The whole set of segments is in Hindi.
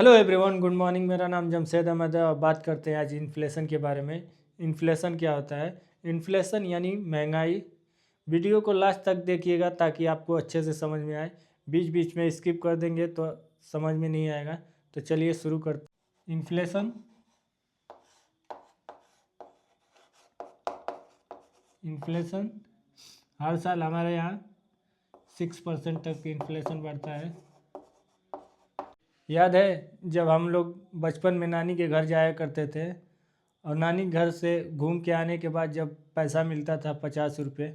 Hello everyone, good morning. मेरा नाम जमशेद अहमद है और बात करते हैं आज इन्फ्लेशन के बारे में। इन्फ्लेशन क्या होता है? इन्फ्लेशन यानी महंगाई। वीडियो को लास्ट तक देखिएगा ताकि आपको अच्छे से समझ में आए। बीच बीच में स्किप कर देंगे तो समझ में नहीं आएगा। तो चलिए शुरू करते हैं। इन्फ्लेशन हर साल हमारे यहाँ 6% तक इन्फ्लेशन बढ़ता है। याद है जब हम लोग बचपन में नानी के घर जाया करते थे और नानी घर से घूम के आने के बाद जब पैसा मिलता था 50 रुपये,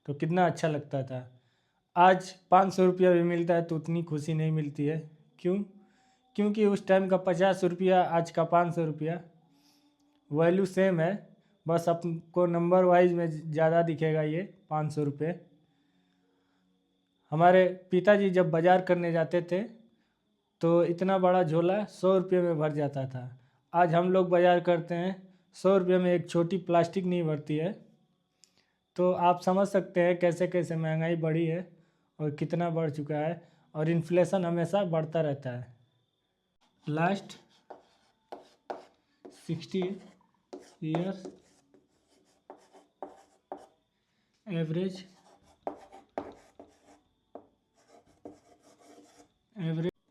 तो कितना अच्छा लगता था। आज 500 रुपया भी मिलता है तो उतनी खुशी नहीं मिलती है। क्यों? क्योंकि उस टाइम का 50 रुपया आज का 500 रुपया वैल्यू सेम है, बस आपको नंबर वाइज में ज़्यादा दिखेगा ये 500 रुपये। हमारे पिताजी जब बाज़ार करने जाते थे तो इतना बड़ा झोला 100 रुपये में भर जाता था। आज हम लोग बाज़ार करते हैं 100 रुपये में एक छोटी प्लास्टिक नहीं भरती है। तो आप समझ सकते हैं कैसे कैसे महंगाई बढ़ी है और कितना बढ़ चुका है, और इन्फ्लेशन हमेशा बढ़ता रहता है। Last 60 years average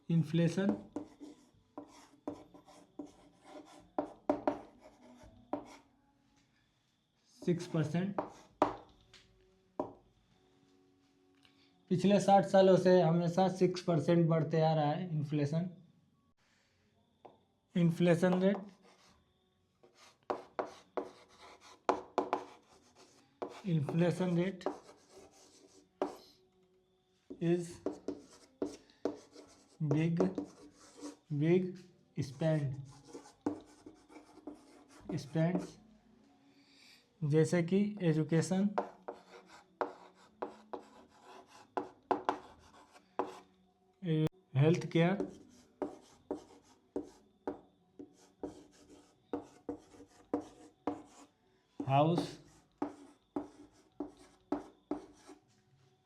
inflation 6%। पिछले 60 सालों से हमेशा 6% बढ़ते आ रहा है inflation. Inflation rate is big spends जैसे कि education, health care, house,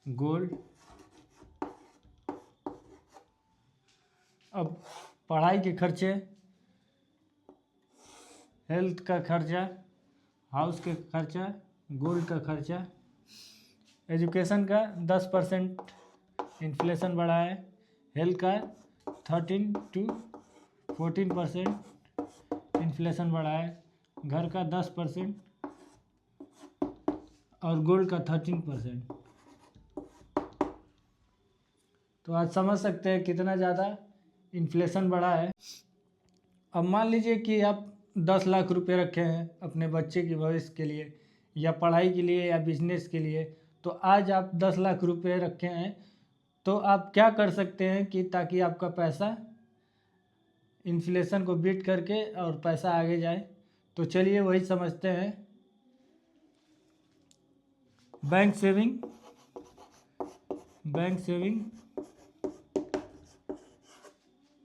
gold. अब पढ़ाई के खर्चे, हेल्थ का खर्चा, हाउस का खर्चा, गोल्ड का खर्चा। एजुकेशन का 10% इन्फ्लेशन बढ़ा है। हेल्थ का 13 to 14% इन्फ्लेशन बढ़ा है। घर का 10% और गोल्ड का 13%। तो आज समझ सकते हैं कितना ज़्यादा इन्फ्लेशन बढ़ा है। अब मान लीजिए कि आप 10 लाख रुपए रखे हैं अपने बच्चे के भविष्य के लिए, या पढ़ाई के लिए, या बिजनेस के लिए। तो आज आप 10 लाख रुपए रखे हैं, तो आप क्या कर सकते हैं कि ताकि आपका पैसा इन्फ्लेशन को बीट करके और पैसा आगे जाए। तो चलिए वही समझते हैं। Bank saving,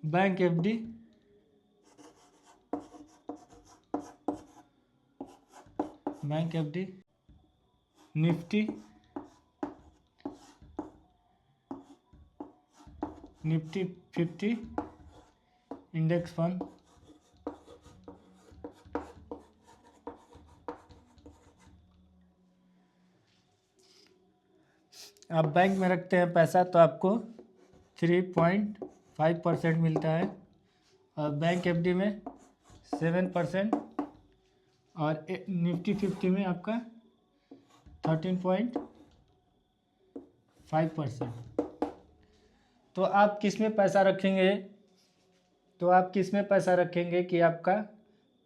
bank FD, Nifty 50 index fund. आप बैंक में रखते हैं पैसा तो आपको 3.5% मिलता है, और बैंक एफडी में 7%, और निफ्टी 50 में आपका 13.5%। तो आप किस में पैसा रखेंगे कि आपका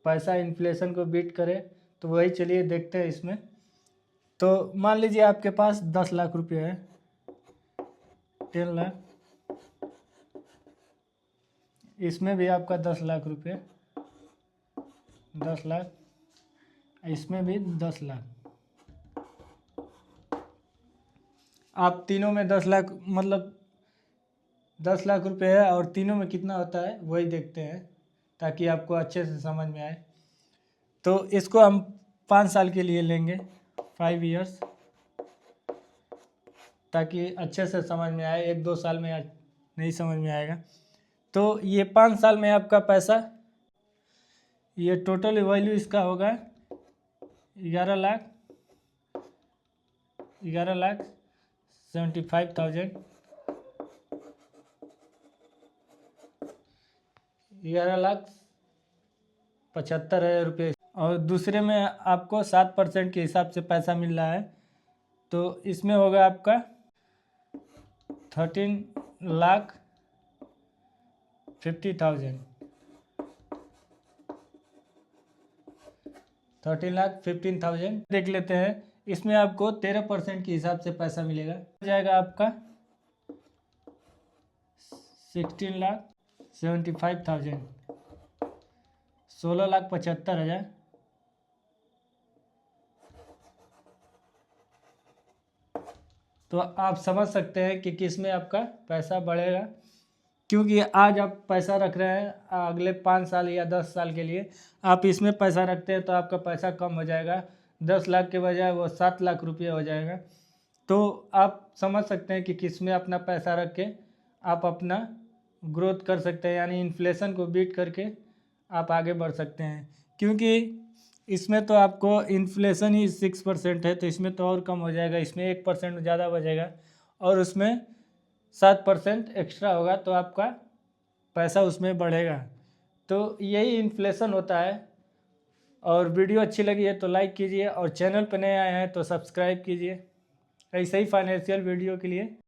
पैसा इन्फ्लेशन को बीट करे? तो वही चलिए देखते हैं इसमें। तो मान लीजिए आपके पास 10 लाख रुपये है, 10 लाख, इसमें भी आपका 10 लाख रुपये, 10 लाख, इसमें भी 10 लाख। आप तीनों में 10 लाख, मतलब 10 लाख रुपये है, और तीनों में कितना होता है वही देखते हैं ताकि आपको अच्छे से समझ में आए। तो इसको हम 5 साल के लिए लेंगे, 5 ईयर्स, ताकि अच्छे से समझ में आए। 1-2 साल में नहीं समझ में आएगा। तो ये 5 साल में आपका पैसा, ये टोटल वैल्यू इसका होगा 11,75,000, 11,75,000 रुपये। और दूसरे में आपको 7% के हिसाब से पैसा मिल रहा है, तो इसमें होगा आपका 13,50,000, 13,15,000 देख लेते हैं। इसमें आपको 13% के हिसाब से पैसा मिलेगा, हो जाएगा आपका 16,75,000, 16,75,000। तो आप समझ सकते हैं कि किस में आपका पैसा बढ़ेगा, क्योंकि आज आप पैसा रख रहे हैं अगले 5 साल या 10 साल के लिए, आप इसमें पैसा रखते हैं तो आपका पैसा कम हो जाएगा, 10 लाख के बजाय वो 7 लाख रुपये हो जाएगा। तो आप समझ सकते हैं कि किस में अपना पैसा रख के आप अपना ग्रोथ कर सकते हैं, यानी इन्फ्लेशन को बीट करके आप आगे बढ़ सकते हैं। क्योंकि इसमें तो आपको इन्फ्लेशन ही 6% है, तो इसमें तो और कम हो जाएगा, इसमें 1% ज़्यादा बचेगा और उसमें 7% एक्स्ट्रा होगा, तो आपका पैसा उसमें बढ़ेगा। तो यही इन्फ्लेशन होता है। और वीडियो अच्छी लगी है तो लाइक कीजिए, और चैनल पर नए आए हैं तो सब्सक्राइब कीजिए ऐसे ही फाइनेंशियल वीडियो के लिए।